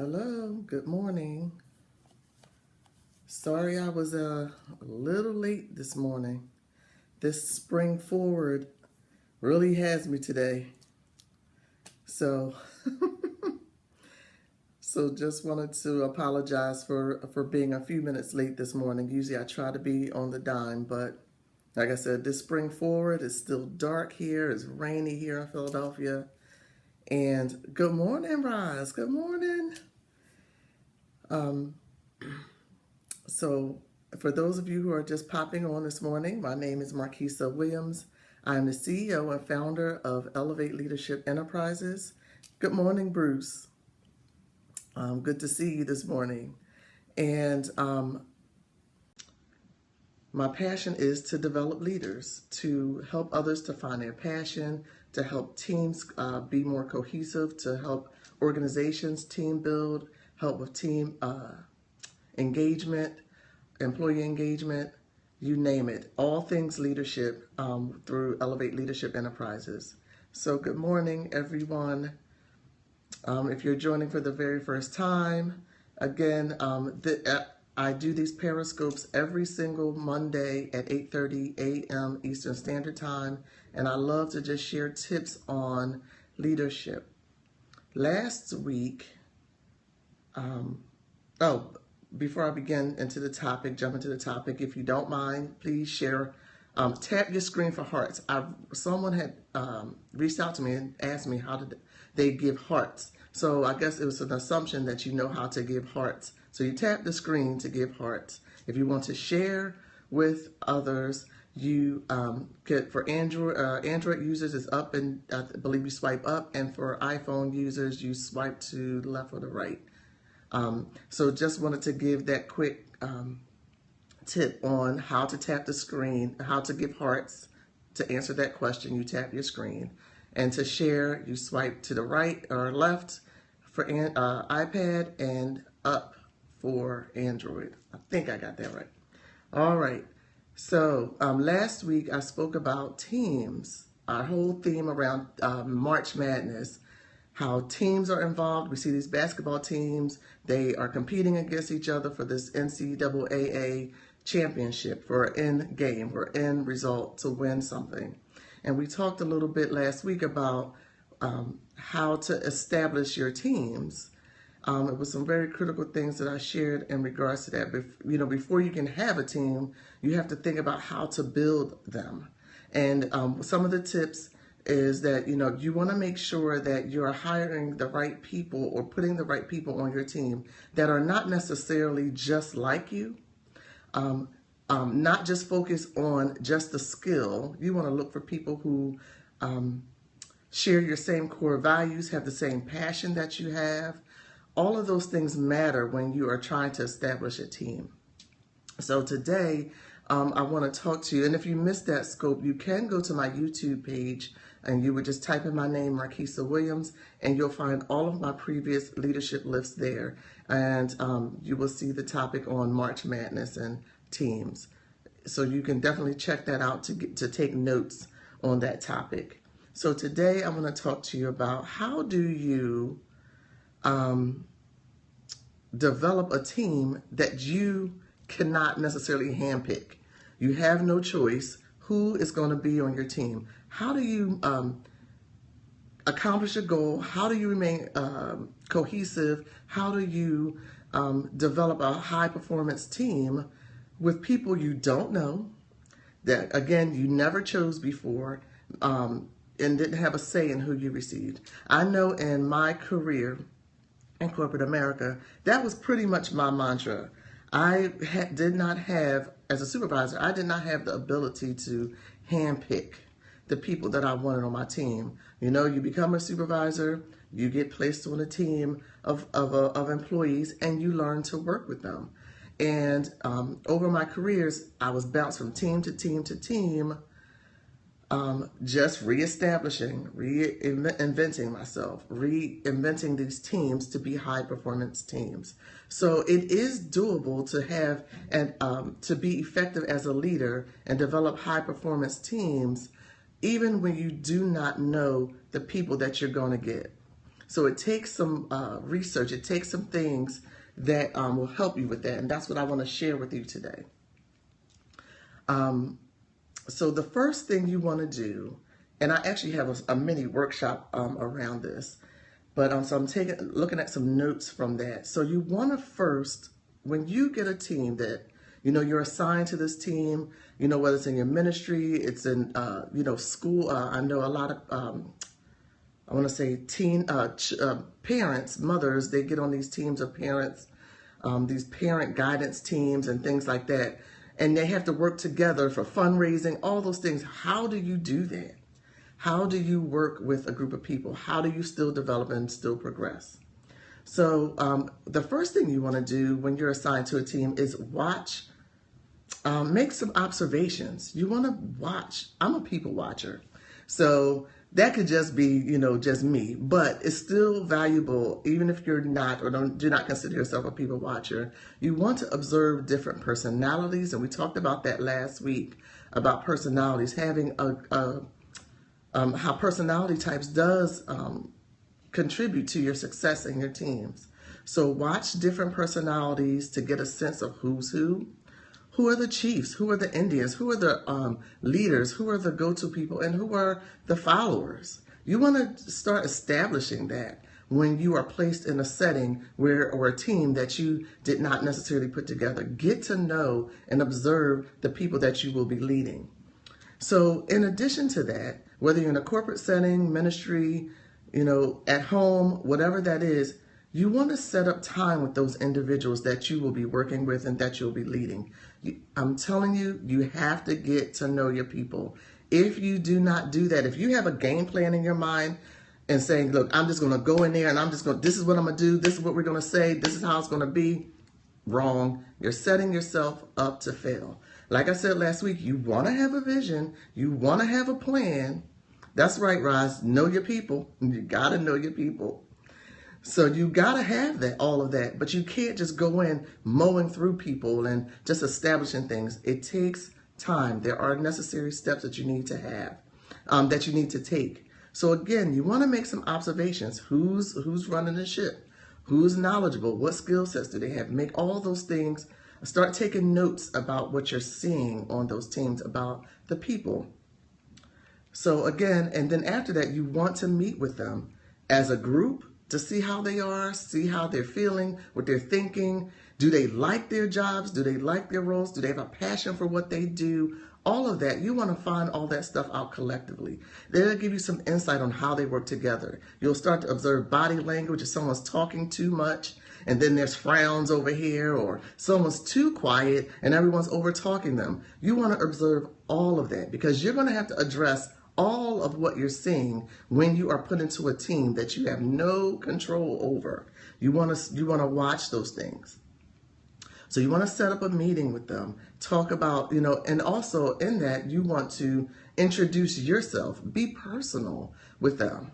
Hello, good morning. Sorry I was a little late this morning. This spring forward really has me today. So so just wanted to apologize for being a few minutes late this morning. Usually I try to be on the dime, but like I said, this spring forward is still dark here. It's rainy here in Philadelphia. And good morning, Roz. Good morning. Um, So, for those of you who are just popping on this morning, my name is Marquisa Williams. I'm the CEO and founder of Elevate Leadership Enterprises. Good morning, Bruce. Good to see you this morning. And my passion is to develop leaders, to help others to find their passion, to help teams be more cohesive, to help organizations team build, help with team engagement, employee engagement, you name it. All things leadership through Elevate Leadership Enterprises. So good morning, everyone. If you're joining for the very first time, again, I do these Periscopes every single Monday at 8:30 a.m. Eastern Standard Time, and I love to just share tips on leadership. Last week, before I begin jump into the topic, if you don't mind, please share, tap your screen for hearts. Someone had reached out to me and asked me how did they give hearts. So I guess it was an assumption that you know how to give hearts. So you tap the screen to give hearts. If you want to share with others, you get for Android users is up, and I believe you swipe up, and for iPhone users you swipe to the left or the right. So just wanted to give that quick tip on how to tap the screen, how to give hearts. To answer that question, you tap your screen. And to share, you swipe to the right or left for iPad and up for Android. I think I got that right. All right. So last week I spoke about teams, our whole theme around March Madness, how teams are involved. We see these basketball teams, they are competing against each other for this NCAA championship, for an end game, for an end result to win something. And we talked a little bit last week about how to establish your teams. It was some very critical things that I shared in regards to that. Before you can have a team, you have to think about how to build them. And some of the tips is that, you want to make sure that you're hiring the right people or putting the right people on your team that are not necessarily just like you, not just focus on just the skill. You want to look for people who share your same core values, have the same passion that you have. All of those things matter when you are trying to establish a team. So today, I want to talk to you, and if you missed that scope, you can go to my YouTube page and you would just type in my name, Marquisa Williams, and you'll find all of my previous leadership lifts there. And you will see the topic on March Madness and teams. So you can definitely check that out to take notes on that topic. So today I'm going to talk to you about how do you develop a team that you cannot necessarily handpick. You have no choice who is going to be on your team. How do you accomplish a goal? How do you remain cohesive? How do you develop a high performance team with people you don't know, that again you never chose before, and didn't have a say in who you received? I know in my career in corporate America, that was pretty much my mantra. Did not have, as a supervisor, I did not have the ability to handpick the people that I wanted on my team. You become a supervisor, you get placed on a team of employees, and you learn to work with them. And over my careers, I was bounced from team to team to team, just reestablishing, reinventing myself, reinventing these teams to be high performance teams. So it is doable to have and to be effective as a leader and develop high performance teams, even when you do not know the people that you're going to get. So it takes some research. It takes some things that will help you with that. And that's what I want to share with you today. So the first thing you want to do, and I actually have a mini workshop around this, but so I'm looking at some notes from that. So you want to first, when you get a team that, you're assigned to this team, whether it's in your ministry, it's in, school. I know a lot of, I want to say parents, mothers, they get on these teams of parents, these parent guidance teams and things like that. And they have to work together for fundraising, all those things. How do you do that? How do you work with a group of people? How do you still develop and still progress? So the first thing you want to do when you're assigned to a team is watch, make some observations. You want to watch. I'm a people watcher. So that could just be, just me, but it's still valuable, even if you're not, or do not consider yourself a people watcher. You want to observe different personalities, and we talked about that last week, about personalities, having how personality types does contribute to your success in your teams. So watch different personalities to get a sense of who's who. Who are the chiefs? Who are the Indians? Who are the leaders? Who are the go-to people? And who are the followers? You want to start establishing that when you are placed in a setting or a team that you did not necessarily put together. Get to know and observe the people that you will be leading. So in addition to that, whether you're in a corporate setting, ministry, at home, whatever that is, you want to set up time with those individuals that you will be working with and that you'll be leading. I'm telling you, you have to get to know your people. If you do not do that, if you have a game plan in your mind and saying, look, I'm just going to go in there and this is what I'm going to do, this is what we're going to say, this is how it's going to be, wrong. You're setting yourself up to fail. Like I said last week, you want to have a vision, you want to have a plan. That's right, Roz, know your people. You got to know your people. So you got to have all of that, but you can't just go in mowing through people and just establishing things. It takes time. There are necessary steps that you need to have, that you need to take. So again, you want to make some observations. Who's running the ship? Who's knowledgeable? What skill sets do they have? Make all those things. Start taking notes about what you're seeing on those teams, about the people. So again, and then after that, you want to meet with them as a group, to see how they are, see how they're feeling, what they're thinking. Do they like their jobs? Do they like their roles? Do they have a passion for what they do? All of that, you want to find all that stuff out collectively. That'll give you some insight on how they work together. You'll start to observe body language if someone's talking too much, and then there's frowns over here, or someone's too quiet and everyone's over talking them. You want to observe all of that because you're going to have to address all of what you're seeing when you are put into a team that you have no control over. You want to watch those things. So you want to set up a meeting with them, talk about, and also in that you want to introduce yourself, be personal with them.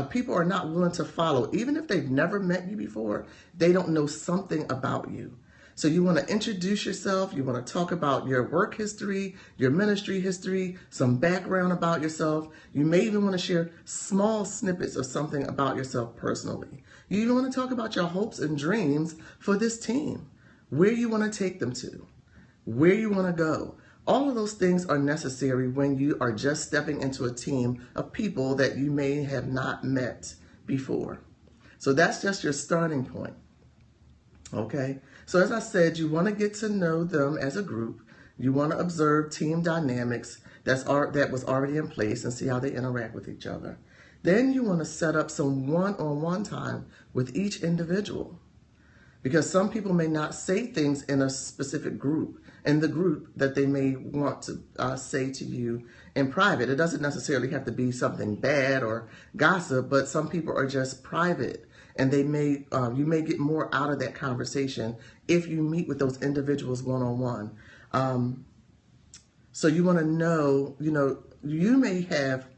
People are not willing to follow, even if they've never met you before, they don't know something about you. So you want to introduce yourself, you want to talk about your work history, your ministry history, some background about yourself. You may even want to share small snippets of something about yourself personally. You even want to talk about your hopes and dreams for this team, where you want to take them to, where you want to go. All of those things are necessary when you are just stepping into a team of people that you may have not met before. So that's just your starting point. Okay, so as I said, you want to get to know them as a group. You want to observe team dynamics that was already in place and see how they interact with each other. Then you want to set up some one-on-one time with each individual, because some people may not say things in a specific group, in the group that they may want to say to you in private. It doesn't necessarily have to be something bad or gossip, but some people are just private. And you may get more out of that conversation if you meet with those individuals one-on-one. So you want to know, you may have,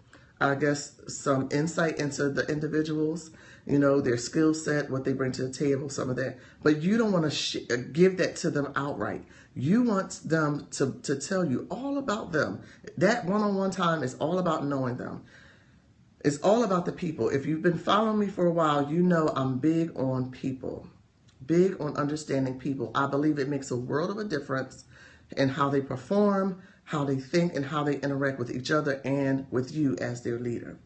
I guess, some insight into the individuals, their skill set, what they bring to the table, some of that. But you don't want to give that to them outright. You want them to tell you all about them. That one-on-one time is all about knowing them. It's all about the people. If you've been following me for a while, you know I'm big on people, big on understanding people. I believe it makes a world of a difference in how they perform, how they think, and how they interact with each other and with you as their leader.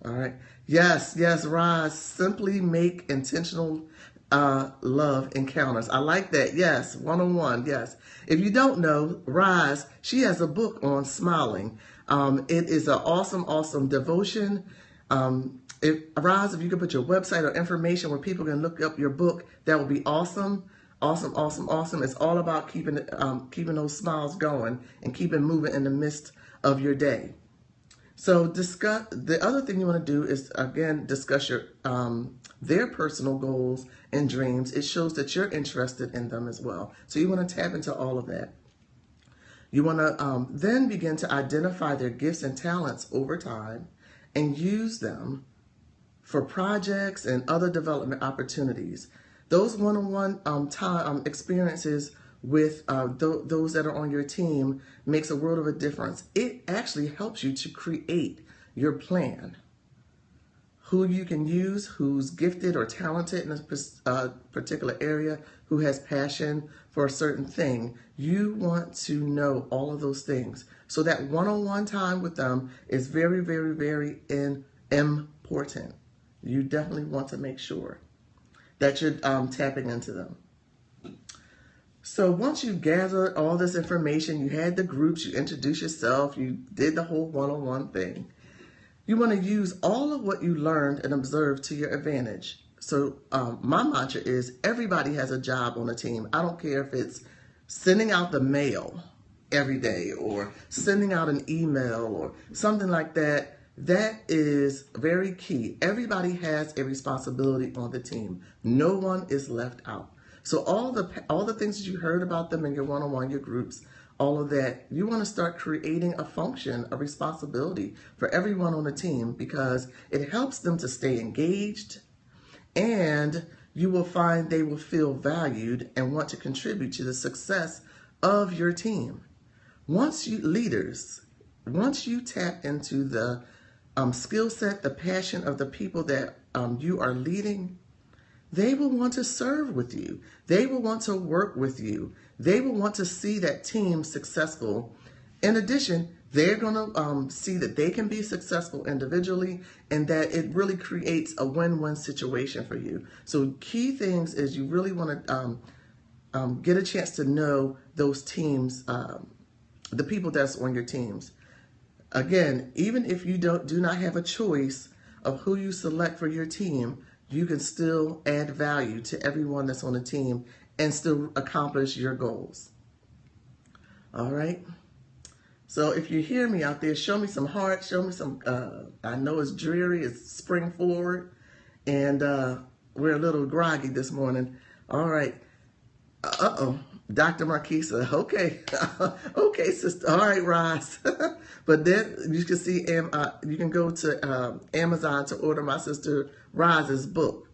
All right. Yes, Roz, simply make intentional love encounters. I like that. Yes, one-on-one. Yes. If you don't know, Roz, she has a book on smiling. It is an awesome devotion. Roz, if you could put your website or information where people can look up your book, that would be awesome. Awesome. It's all about keeping those smiles going and keeping moving in the midst of your day. So the other thing you want to do is, again, discuss your their personal goals and dreams. It shows that you're interested in them as well. So you want to tap into all of that. You want to then begin to identify their gifts and talents over time and use them for projects and other development opportunities. Those one-on-one experiences with those that are on your team makes a world of a difference. It actually helps you to create your plan. Who you can use, who's gifted or talented in a particular area, who has passion for a certain thing. You want to know all of those things. So that one-on-one time with them is very, very, very important. You definitely want to make sure that you're tapping into them. So once you gather all this information, you had the groups, you introduced yourself, you did the whole one-on-one thing. You want to use all of what you learned and observed to your advantage. So my mantra is everybody has a job on a team. I don't care if it's sending out the mail every day or sending out an email or something like that. That is very key. Everybody has a responsibility on the team. No one is left out. So all the things that you heard about them in your one-on-one, your groups, all of that, you want to start creating a function, a responsibility for everyone on the team because it helps them to stay engaged and you will find they will feel valued and want to contribute to the success of your team. Once you tap into the skill set, the passion of the people that you are leading, they will want to serve with you. They will want to work with you. They will want to see that team successful. In addition, they're going to see that they can be successful individually and that it really creates a win-win situation for you. So key things is you really want to get a chance to know those teams, the people that's on your teams. Again, even if you do not have a choice of who you select for your team, you can still add value to everyone that's on the team and still accomplish your goals. All right. So if you hear me out there, show me some hearts, show me some, I know it's dreary, it's spring forward, and we're a little groggy this morning. All right. Dr. Marquisa, okay. Okay, sister. All right, Roz. But then you can see, you can go to Amazon to order my sister Roz's book.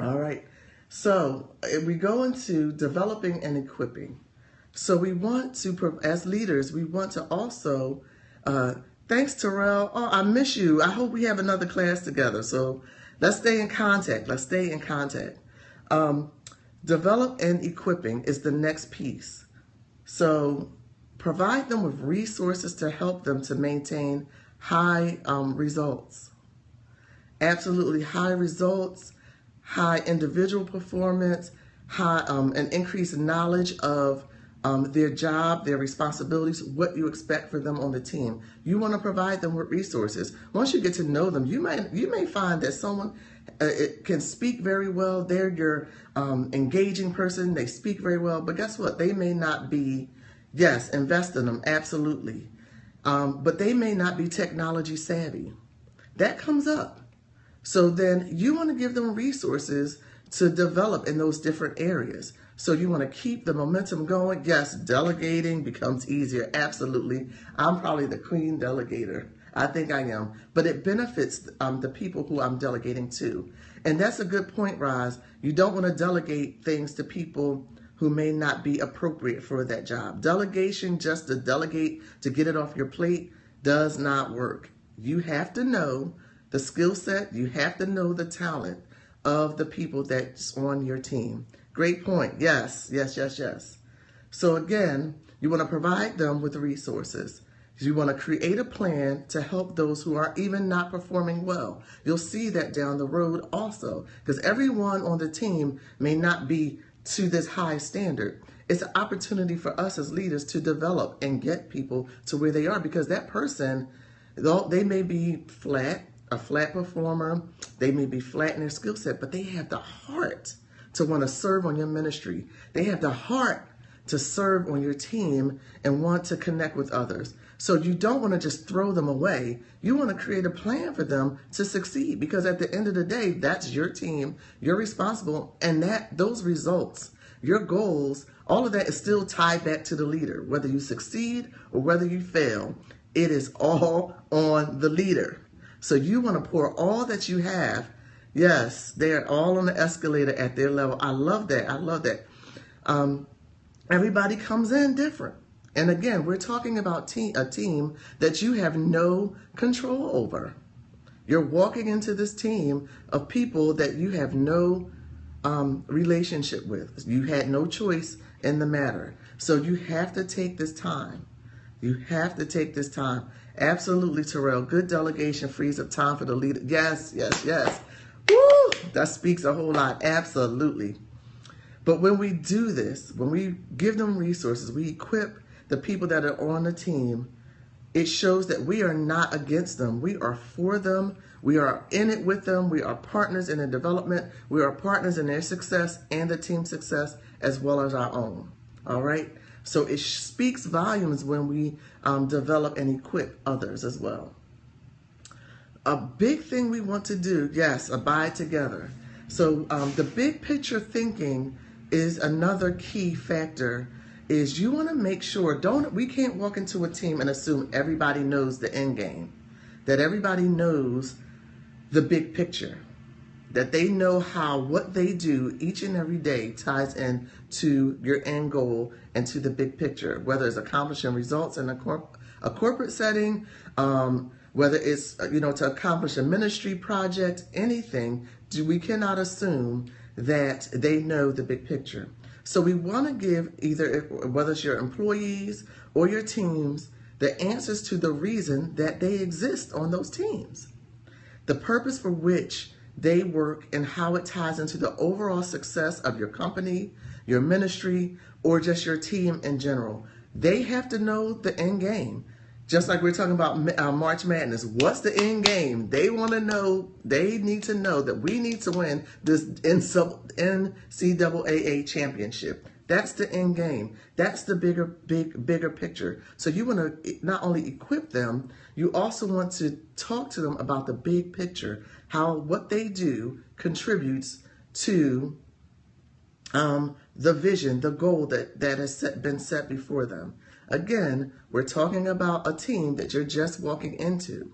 All right. So we go into developing and equipping. So we want to, as leaders, we want to also, thanks Terrell. Oh, I miss you. I hope we have another class together. So let's stay in contact. Let's stay in contact. Develop and equipping is the next piece. So provide them with resources to help them to maintain high results. Absolutely high results, high individual performance, high an increased knowledge of their job, their responsibilities, what you expect for them on the team. You want to provide them with resources. Once you get to know them, you may find that someone can speak very well. They're your engaging person. They speak very well, but guess what? They may not be, yes, invest in them, absolutely. But they may not be technology savvy. That comes up. So then you want to give them resources to develop in those different areas. So you want to keep the momentum going. Yes, delegating becomes easier. Absolutely. I'm probably the queen delegator. I think I am. But it benefits the people who I'm delegating to. And that's a good point, Roz. You don't want to delegate things to people who may not be appropriate for that job. Delegation, just to delegate to get it off your plate, does not work. You have to know the skill set. You have to know the talent of the people that's on your team. Great point. Yes, yes, yes, yes. So again, you want to provide them with resources. You want to create a plan to help those who are even not performing well. You'll see that down the road also, because everyone on the team may not be to this high standard. It's an opportunity for us as leaders to develop and get people to where they are, because that person, though they may be a flat performer, they may be flat in their skill set, but they have the heart to want to serve on your ministry. They have the heart to serve on your team and want to connect with others. So you don't want to just throw them away. You want to create a plan for them to succeed, because at the end of the day, that's your team. You're responsible, and those results, your goals, all of that is still tied back to the leader. Whether you succeed or whether you fail, it is all on the leader. So you want to pour all that you have. Yes, they're all on the escalator at their level. I love that. I love that. Everybody comes in different. And again, we're talking about a team that you have no control over. You're walking into this team of people that you have no relationship with. You had no choice in the matter. So you have to take this time. You have to take this time. Absolutely, Terrell. Good delegation frees up time for the leader. Yes, yes, yes. Woo! That speaks a whole lot. Absolutely. But when we do this, when we give them resources, we equip the people that are on the team, it shows that we are not against them. We are for them. We are in it with them. We are partners in their development. We are partners in their success and the team's success as well as our own. All right? So it speaks volumes when we develop and equip others as well. A big thing we want to do, yes, abide together. So the big picture thinking is another key factor. Is you want to make sure, we can't walk into a team and assume everybody knows the end game, that everybody knows the big picture, that they know how what they do each and every day ties in to your end goal and to the big picture, whether it's accomplishing results in a corporate setting, whether it's to accomplish a ministry project, anything. We cannot assume that they know the big picture. So we want to give whether it's your employees or your teams, the answers to the reason that they exist on those teams, the purpose for which they work, and how it ties into the overall success of your company, your ministry, or just your team in general. They have to know the end game. Just like we're talking about March Madness. What's the end game? They want to know, they need to know that we need to win this NCAA championship. That's the end game. That's the bigger picture. So you want to not only equip them, you also want to talk to them about the big picture, how what they do contributes to the vision, the goal that has been set before them. Again, we're talking about a team that you're just walking into.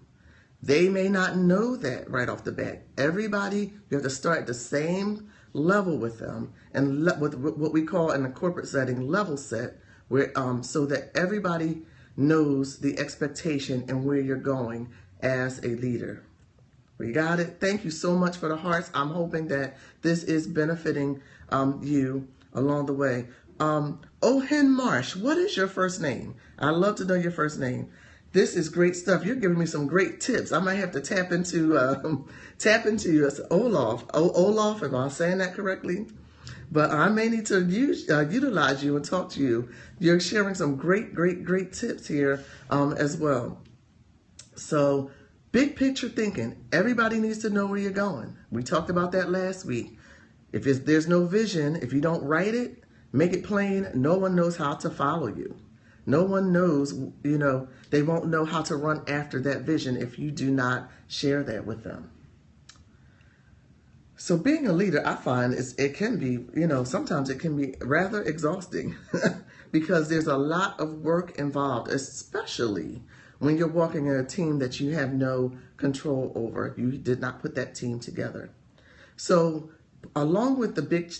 They may not know that right off the bat. Everybody, you have to start at the same level with them, and with what we call in a corporate setting, level set, where so that everybody knows the expectation and where you're going as a leader. We got it. Thank you so much for the hearts. I'm hoping that this is benefiting you along the way. Ohen Marsh, what is your first name? I'd love to know your first name. This is great stuff. You're giving me some great tips. I might have to tap into Olaf. Olaf, if I'm saying that correctly. But I may need to utilize you and talk to you. You're sharing some great tips here as well. So big picture thinking. Everybody needs to know where you're going. We talked about that last week. If there's no vision, if you don't write it, make it plain, no one knows how to follow you. No one knows, they won't know how to run after that vision if you do not share that with them. So being a leader, I find it can be, sometimes it can be rather exhausting because there's a lot of work involved, especially when you're walking in a team that you have no control over. You did not put that team together. So along with the big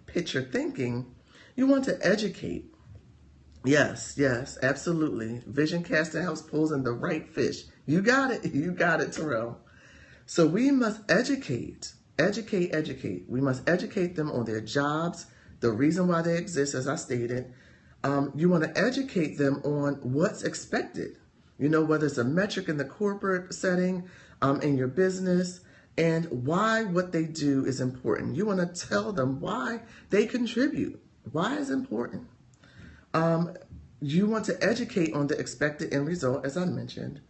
picture thinking, you want to educate Yes, yes, absolutely. Vision casting helps pulls in the right fish. You got it. You got it, Terrell. So we must educate. We must educate them on their jobs, the reason why they exist, as I stated. You want to educate them on what's expected. You know, whether it's a metric in the corporate setting, in your business, and why what they do is important. You want to tell them why they contribute, why it's important. You want to educate on the expected end result, as I mentioned,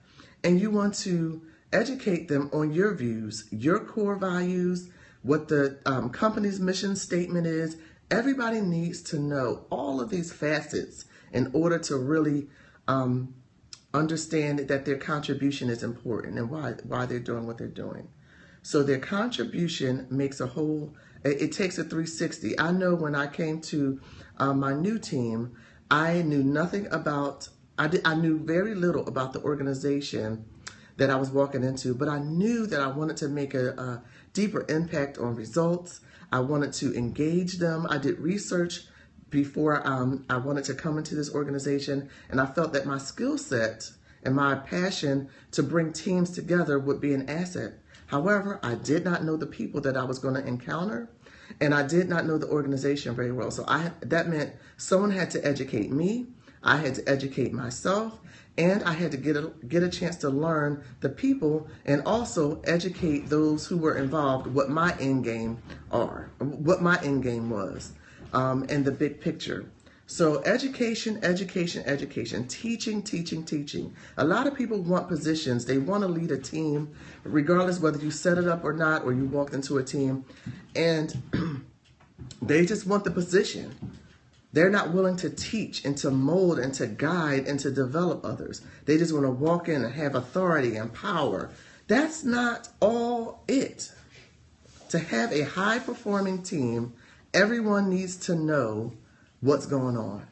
and you want to educate them on your views, your core values, what the company's mission statement is. Everybody needs to know all of these facets in order to really understand that their contribution is important and why they're doing what they're doing. So their contribution makes a whole, it takes a 360. I know when I came to my new team, I knew nothing about, I knew very little about the organization that I was walking into, but I knew that I wanted to make a deeper impact on results. I wanted to engage them. I did research before I wanted to come into this organization, and I felt that my skill set and my passion to bring teams together would be an asset. However, I did not know the people that I was going to encounter, and I did not know the organization very well. So that meant someone had to educate me, I had to educate myself, and I had to get a chance to learn the people and also educate those who were involved what my end game was, and the big picture. So education, teaching. A lot of people want positions. They want to lead a team, regardless whether you set it up or not, or you walked into a team, and they just want the position. They're not willing to teach and to mold and to guide and to develop others. They just want to walk in and have authority and power. That's not all it. To have a high-performing team, everyone needs to know what's going on.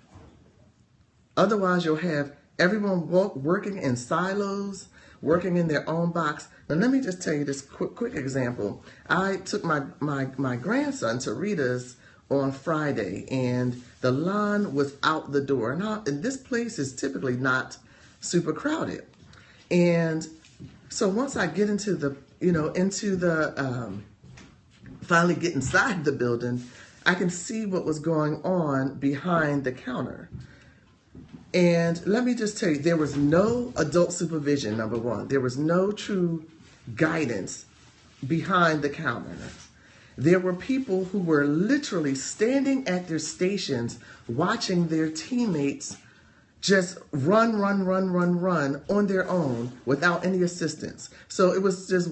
Otherwise, you'll have everyone working in silos, working in their own box. Now, let me just tell you this quick example. I took my grandson to Rita's on Friday, and the line was out the door. And this place is typically not super crowded. And so once I get into the, finally get inside the building, I can see what was going on behind the counter. And let me just tell you, there was no adult supervision, number one. There was no true guidance behind the counter. There were people who were literally standing at their stations watching their teammates just run on their own without any assistance. So it was just,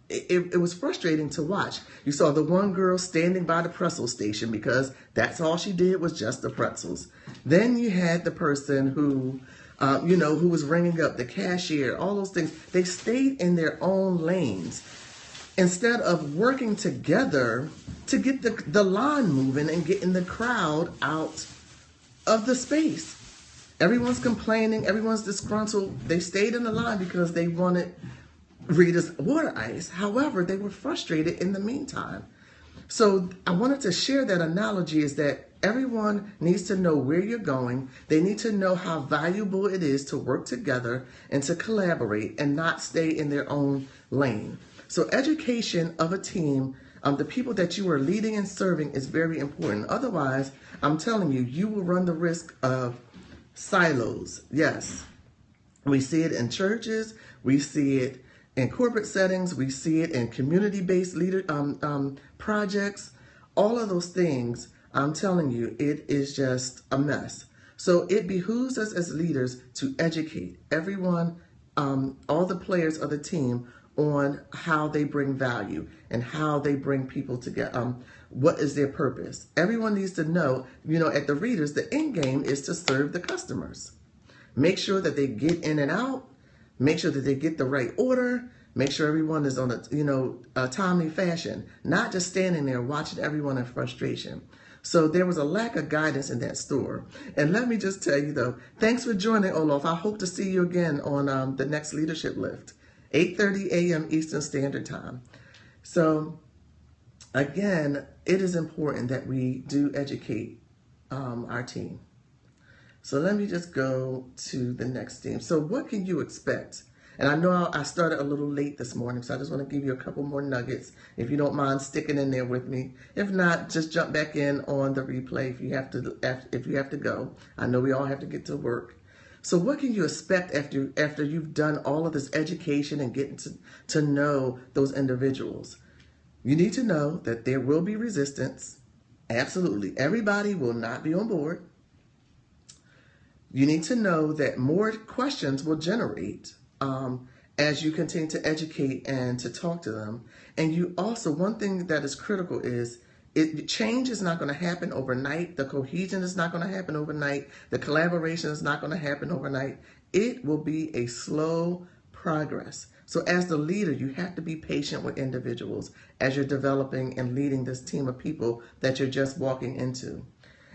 it was frustrating to watch. You saw the one girl standing by the pretzel station because that's all she did was just the pretzels. Then you had the person who, who was ringing up the cashier, all those things. They stayed in their own lanes instead of working together to get the line moving and getting the crowd out of the space. Everyone's complaining, everyone's disgruntled. They stayed in the line because they wanted Rita's water ice. However, they were frustrated in the meantime. So I wanted to share that analogy is that everyone needs to know where you're going. They need to know how valuable it is to work together and to collaborate and not stay in their own lane. So education of a team, the people that you are leading and serving is very important. Otherwise, I'm telling you, you will run the risk of silos. Yes, we see it in churches, we see it in corporate settings, we see it in community-based projects, all of those things. I'm telling you, it is just a mess. So it behooves us as leaders to educate everyone, all the players of the team on how they bring value and how they bring people together. What is their purpose? Everyone needs to know, at the Readers, the end game is to serve the customers. Make sure that they get in and out. Make sure that they get the right order. Make sure everyone is on a timely fashion, not just standing there watching everyone in frustration. So there was a lack of guidance in that store. And let me just tell you though, thanks for joining, Olaf. I hope to see you again on the next Leadership Lift, 8:30 a.m. Eastern Standard Time. So again, it is important that we do educate our team. So let me just go to the next theme. So what can you expect? And I know I started a little late this morning, so I just want to give you a couple more nuggets. If you don't mind sticking in there with me. If not, just jump back in on the replay if you have to go. I know we all have to get to work. So what can you expect after you've done all of this education and getting to know those individuals? You need to know that there will be resistance. Absolutely. Everybody will not be on board. You need to know that more questions will generate as you continue to educate and to talk to them. And you also, one thing that is critical is change is not going to happen overnight. The cohesion is not going to happen overnight. The collaboration is not going to happen overnight. It will be a slow progress. So as the leader, you have to be patient with individuals as you're developing and leading this team of people that you're just walking into.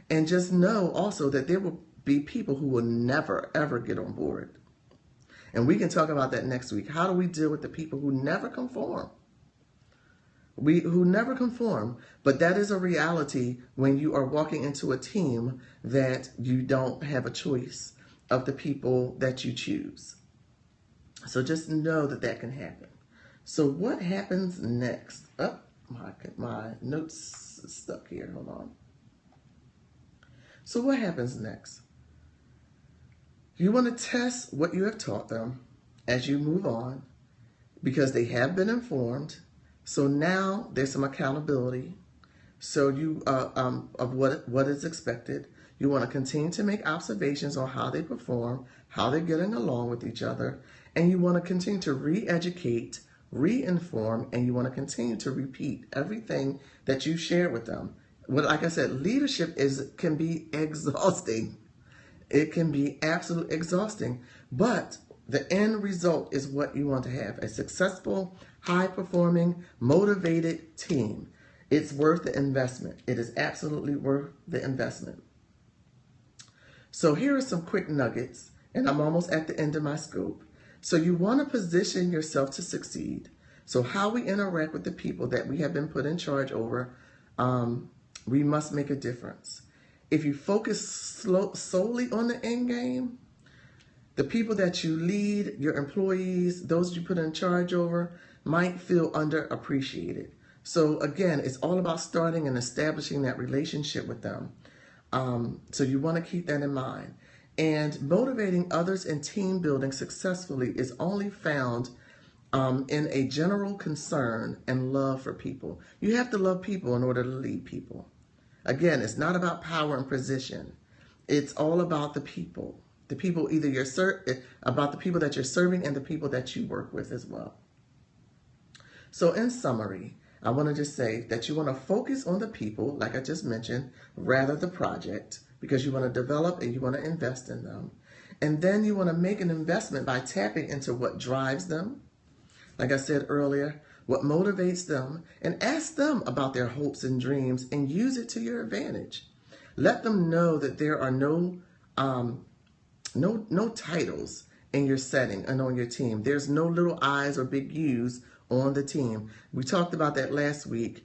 And just know also that there will be people who will never, ever get on board. And we can talk about that next week. How do we deal with the people who never conform? Who never conform, but that is a reality when you are walking into a team that you don't have a choice of the people that you choose. So just know that that can happen. So what happens next? Oh, my notes stuck here. Hold on. So what happens next? You want to test what you have taught them as you move on because they have been informed. So now there's some accountability. So you of what is expected. You want to continue to make observations on how they perform, how they're getting along with each other, and you want to continue to re-educate, re-inform, and you want to continue to repeat everything that you share with them. Well, like I said, leadership can be exhausting. It can be absolutely exhausting, but the end result is what you want to have, a successful, high-performing, motivated team. It's worth the investment. It is absolutely worth the investment. So here are some quick nuggets, and I'm almost at the end of my scope. So you want to position yourself to succeed. So how we interact with the people that we have been put in charge over, we must make a difference. If you focus solely on the end game, the people that you lead, your employees, those you put in charge over, might feel underappreciated. So again, it's all about starting and establishing that relationship with them. So you want to keep that in mind. And motivating others in team building successfully is only found in a general concern and love for people. You have to love people in order to lead people. Again, it's not about power and position. It's all about the people. The people about the people that you're serving and the people that you work with as well. So in summary, I want to just say that you want to focus on the people, like I just mentioned, rather the project, because you want to develop and you want to invest in them. And then you want to make an investment by tapping into what drives them, like I said earlier, what motivates them, and ask them about their hopes and dreams and use it to your advantage. Let them know that there are no titles in your setting and on your team. There's no little I's or big U's on the team. We talked about that last week.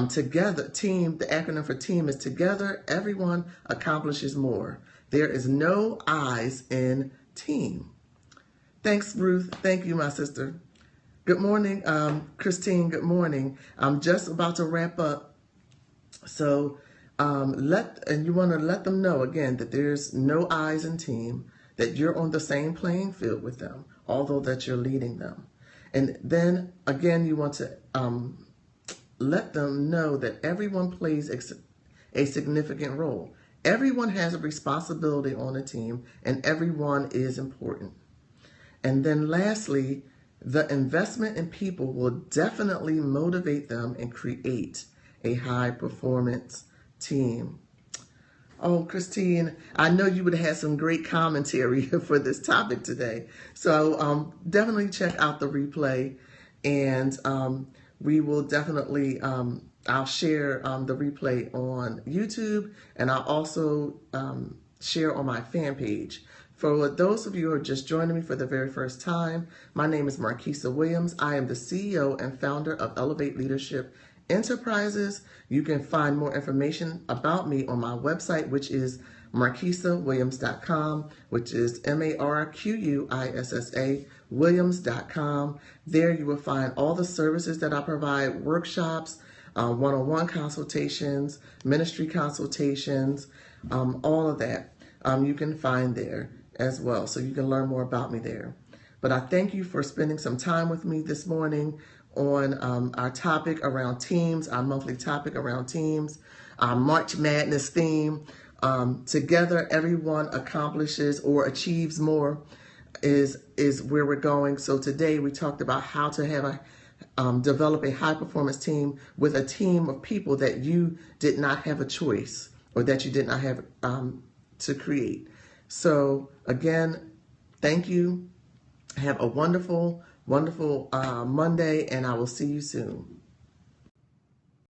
Together, team, the acronym for team is together, everyone accomplishes more. There is no I's in team. Thanks, Ruth. Thank you, my sister. Good morning, Christine. Good morning. I'm just about to wrap up. So you want to let them know again that there's no I's in team, that you're on the same playing field with them, although that you're leading them. And then again, you want to let them know that everyone plays a significant role. Everyone has a responsibility on a team, and everyone is important. And then lastly, the investment in people will definitely motivate them and create a high performance team. Oh, Christine, I know you would have had some great commentary for this topic today. So definitely check out the replay, and we will definitely, I'll share the replay on YouTube, and I'll also share on my fan page. For those of you who are just joining me for the very first time, my name is Marquisa Williams. I am the CEO and founder of Elevate Leadership Enterprises. You can find more information about me on my website, which is MarquisaWilliams.com, which is MarQuissa Williams.com. There you will find all the services that I provide, workshops, one-on-one consultations, ministry consultations, all of that you can find there as well. So you can learn more about me there. But I thank you for spending some time with me this morning on our topic around teams, our monthly topic around teams, our March Madness theme. Together, everyone accomplishes or achieves more is where we're going. So today we talked about how to have develop a high performance team with a team of people that you did not have a choice or that you did not have to create. So again, thank you. Have a wonderful, wonderful Monday, and I will see you soon.